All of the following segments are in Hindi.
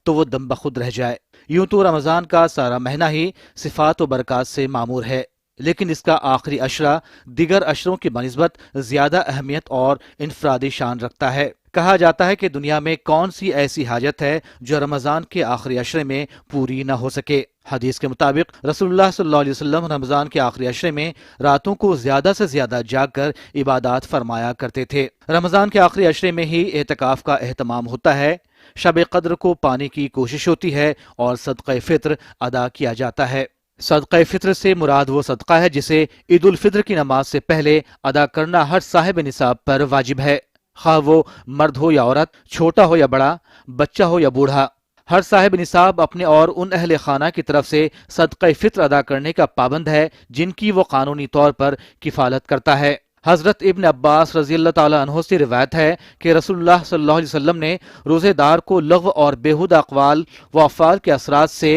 तो वो दम बखुद रह जाए। यूं तो रमजान का सारा महीना ही सिफात व बरकत से मामूर है, लेकिन इसका आखिरी अशरा दिगर अशरों की बनिस्बत ज्यादा अहमियत और इनफरादी शान रखता है। कहा जाता है कि दुनिया में कौन सी ऐसी हाजत है जो रमजान के आखिरी अशरे में पूरी न हो सके। हदीस के मुताबिक रसूलुल्लाह सल्लल्लाहु अलैहि वसल्लम रमजान के आखिरी अशरे में रातों को ज्यादा से ज्यादा जाग कर इबादत फरमाया करते थे। रमजान के आखिरी अशरे में ही एहतिकाफ का एहतमाम होता है, शब कद्र को पाने की कोशिश होती है और सदक़े फित्र अदा किया जाता है। सदक़े फित्र से मुराद वो सदका है जिसे ईद उल फित्र की नमाज से पहले अदा करना हर साहिब निसाब पर वाजिब है, खा वो मर्द हो या औरत, छोटा हो या बड़ा, बच्चा हो या बूढ़ा। हर साहिब निसाब अपने और उन अहले खाना की तरफ से सदक़े फित्र अदा करने का पाबंद है जिनकी वो कानूनी तौर पर किफालत करता है। हजरत इब्न अब्बास रज़ियल्लाहु ताला अन्हु से रिवायत है कि रसूलुल्लाह सल्लल्लाहु अलैहि वसल्लम ने रोजेदार को लग़्व और बेहुदा अक़वाल व अफ़आल के असरात से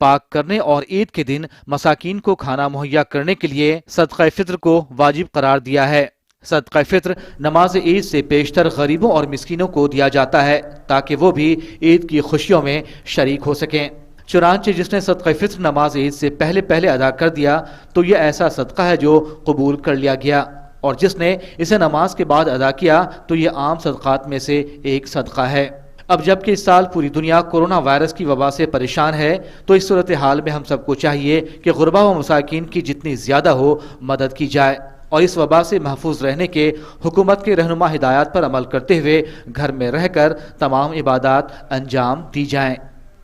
पाक करने और ईद के दिन मसाकीन को खाना मुहैया करने के लिए सदक़े फित्र को वाजिब करार दिया है। सदक़े फित्र नमाज ईद से पेशतर गरीबों और मिस्कीनों को दिया जाता है ताकि वो भी ईद की खुशियों में शरीक हो सकें। चुनांचे जिसने सदक़े फित्र नमाज ईद से पहले पहले अदा कर दिया तो यह ऐसा सदका है जो कबूल कर लिया गया, और जिसने इसे नमाज के बाद अदा किया तो यह आम सदक़ात में से एक सदका है। अब जबकि इस साल पूरी दुनिया कोरोना वायरस की वबा से परेशान है, तो इस सूरत हाल में हम सबको चाहिए कि गुरबा व मसाकीन की जितनी ज्यादा हो मदद की जाए और इस वबा से महफूज रहने के हुकूमत के रहनुमा हिदायत पर अमल करते हुए घर में रहकर तमाम इबादत अंजाम दी जाएं।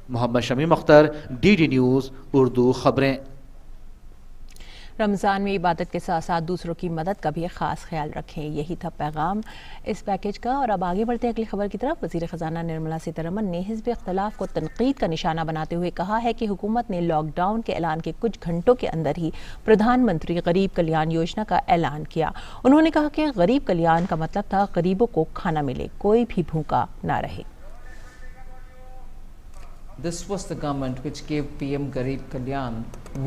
मोहम्मद शमीम अख्तर, DD न्यूज़ उर्दू खबरें। रमज़ान में इबादत के साथ साथ दूसरों की मदद का भी खास ख्याल रखें, यही था पैगाम इस पैकेज का। और अब आगे बढ़ते हैं अगली खबर की तरफ। वज़ीर ख़ज़ाना निर्मला सीतारमन ने हिज़्ब इख्तिलाफ को तनकीद का निशाना बनाते हुए कहा है कि हुकूमत ने लॉकडाउन के ऐलान के कुछ घंटों के अंदर ही प्रधानमंत्री गरीब कल्याण योजना का ऐलान किया। उन्होंने कहा कि गरीब कल्याण का मतलब था गरीबों को खाना मिले, कोई भी भूखा ना रहे। This was the government which gave PM Garib Kalyan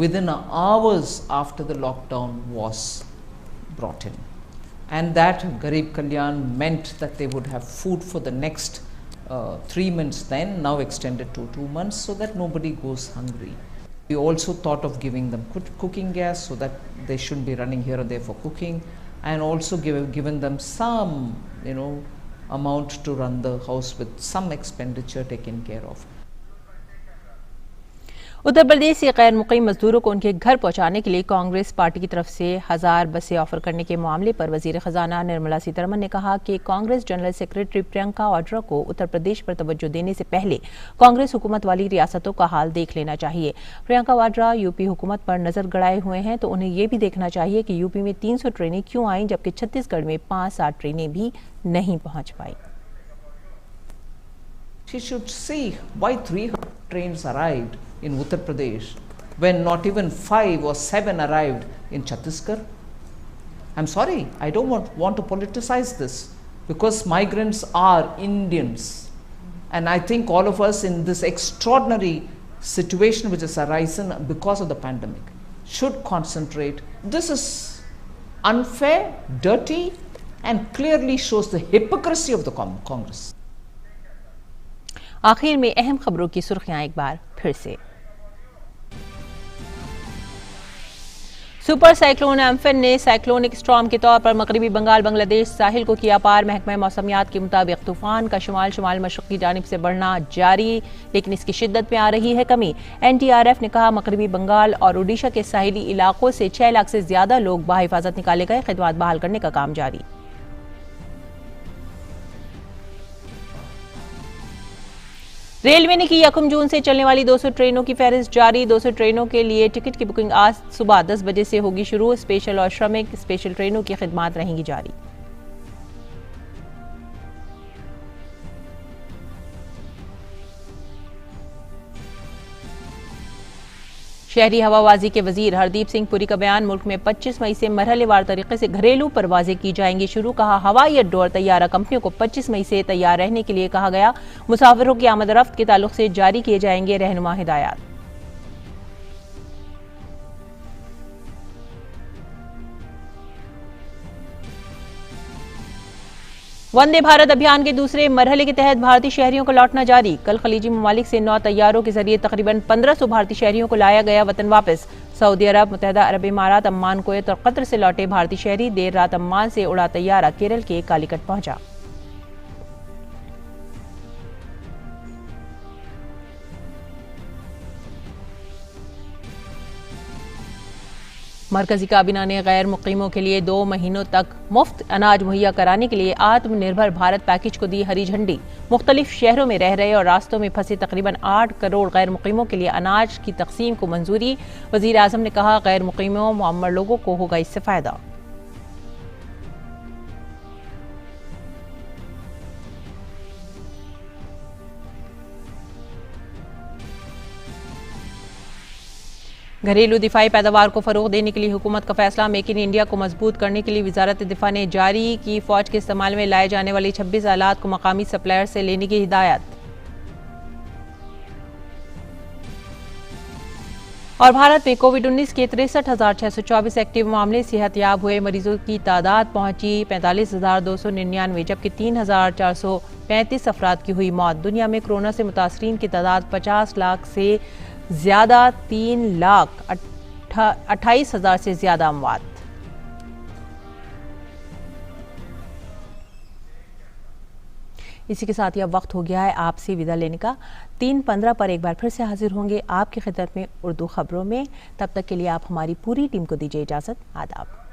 within hours after the lockdown was brought in, and that Garib Kalyan meant that they would have food for the next 3 months, then now extended to 2 months, so that nobody goes hungry. We also thought of giving them cooking gas so that they shouldn't be running here or there for cooking, and also given them some amount to run the house with some expenditure taken care of. Uttar Pradesh से गैर मुक़ीम मजदूरों को उनके घर पहुंचाने के लिए कांग्रेस पार्टी की तरफ से 1000 बसें ऑफर करने के मामले पर वज़ीर ख़ज़ाना निर्मला सीतारमन ने कहा कि कांग्रेस जनरल सेक्रेटरी प्रियंका वाड्रा को उत्तर प्रदेश पर तवज्जो देने से पहले कांग्रेस हुकूमत वाली रियासतों का हाल देख लेना चाहिए। प्रियंका वाड्रा यूपी हुकूमत पर नजर गड़ाए हुए हैं, तो उन्हें ये भी देखना चाहिए कि यूपी में 300 ट्रेनें क्यों आईं जबकि छत्तीसगढ़ में 5-7 ट्रेनें भी नहीं पहुंच पाई। She should see why 3 trains arrived in Uttar Pradesh when not even 5 or 7 arrived in Chhattisgarh. I'm sorry, I don't want to politicize this, because migrants are Indians, and I think all of us in this extraordinary situation which has arisen because of the pandemic should concentrate. This is unfair, dirty, and clearly shows the hypocrisy of the Congress. आखिर में अहम खबरों की सुर्खियां एक बार फिर से। सुपर साइक्लोन एम्फन ने साइक्लोनिक स्टॉर्म के तौर पर मगरबी बंगाल बांग्लादेश साहिल को किया पार। महकमा मौसमियात के मुताबिक तूफान का शुमाल मशरक़ी जानिब से बढ़ना जारी, लेकिन इसकी शिद्दत में आ रही है कमी। NTRF ने कहा मगरबी बंगाल और ओडिशा के साहिली इलाकों से 6 लाख से ज्यादा लोग बाहिफाजत निकाले गए। खिदमत बहाल करने का काम जारी। रेलवे ने की 1 जून से चलने वाली 200 ट्रेनों की फहरिस्त जारी। 200 ट्रेनों के लिए टिकट की बुकिंग आज सुबह 10 बजे से होगी शुरू। स्पेशल और श्रमिक स्पेशल ट्रेनों की खिदमत रहेंगी जारी। शहरी हवाबाजी के वजीर हरदीप सिंह पुरी का बयान, मुल्क में 25 मई से मरहलेवार तरीके से घरेलू परवाजें की जाएंगी शुरू। कहा हवाई अड्डों और तैयारा कंपनियों को 25 मई से तैयार रहने के लिए कहा गया। मुसाफिरों की आमद रफ्त के ताल्लुक से जारी किए जाएंगे रहनुमा हिदायत। वंदे भारत अभियान के दूसरे मरहले के तहत भारतीय शहरियों को लौटना जारी। कल खलीजी ममालिक से 9 तैयारों के जरिए तकरीबन 1500 भारतीय शहरियों को लाया गया वतन वापस। सऊदी अरब, मुत्तहदा अरब इमारात, अम्मान, कुवैत और कतर से लौटे भारतीय शहरी देर रात अम्मान से उड़ा तैयारा केरल के कालीकट पहुंचा। मरकजी काबीना ने गैर मुकीमों के लिए 2 महीनों तक मुफ्त अनाज मुहैया कराने के लिए आत्मनिर्भर भारत पैकेज को दी हरी झंडी। मुख्तलिफ शहरों में रह रहे और रास्तों में फंसे तकरीबन 8 करोड़ गैर मुकीमों के लिए अनाज की तकसीम को मंजूरी। वजीर आजम ने कहा, गैर मुकीमों मुअम्मर लोगों को होगा इससे फायदा। घरेलू दिफाई पैदावार को फरोग देने के लिए हुकूमत का फैसला। मेक इन इंडिया को मजबूत करने के लिए वजारत दिफा ने जारी की फौज के इस्तेमाल में लाए जाने वाली 26 आलात को मकामी सप्लायर से लेने की हिदायत। और भारत में कोविड-19 के 63,624 एक्टिव मामले। सेहतयाब हुए मरीजों की तादाद पहुंची 45,299, जबकि 3,435 अफराद की हुई मौत। दुनिया में कोरोना से मुतासरीन की तादाद 50 लाख से ज्यादा, 3,28,000 से ज्यादा अमवात। इसी के साथ ही अब वक्त हो गया है आपसे विदा लेने का। 3:15 पर एक बार फिर से हाजिर होंगे आपकी खिदमत में उर्दू खबरों में। तब तक के लिए आप हमारी पूरी टीम को दीजिए इजाजत। आदाब।